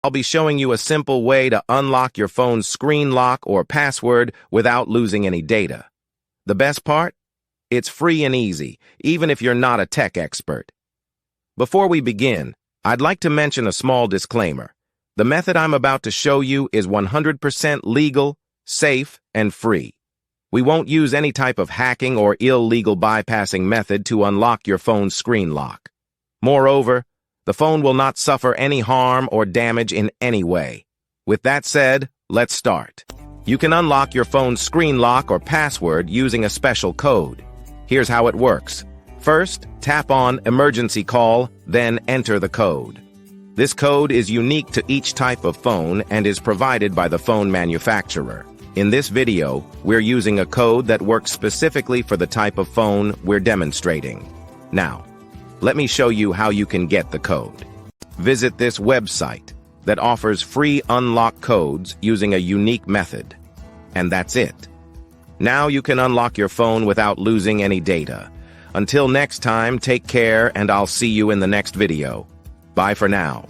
I'll be showing you a simple way to unlock your phone's screen lock or password without losing any data. The best part? It's free and easy, even if you're not a tech expert. Before we begin, I'd like to mention a small disclaimer. The method I'm about to show you is 100% legal, safe, and free. We won't use any type of hacking or illegal bypassing method to unlock your phone's screen lock. Moreover, the phone will not suffer any harm or damage in any way. With that said, let's start. You can unlock your phone's screen lock or password using a special code. Here's how it works. First, tap on Emergency Call, then enter the code. This code is unique to each type of phone and is provided by the phone manufacturer. In this video, we're using a code that works specifically for the type of phone we're demonstrating. Now, let me show you how you can get the code. Visit this website that offers free unlock codes using a unique method. And that's it. Now you can unlock your phone without losing any data. Until next time, take care, and I'll see you in the next video. Bye for now.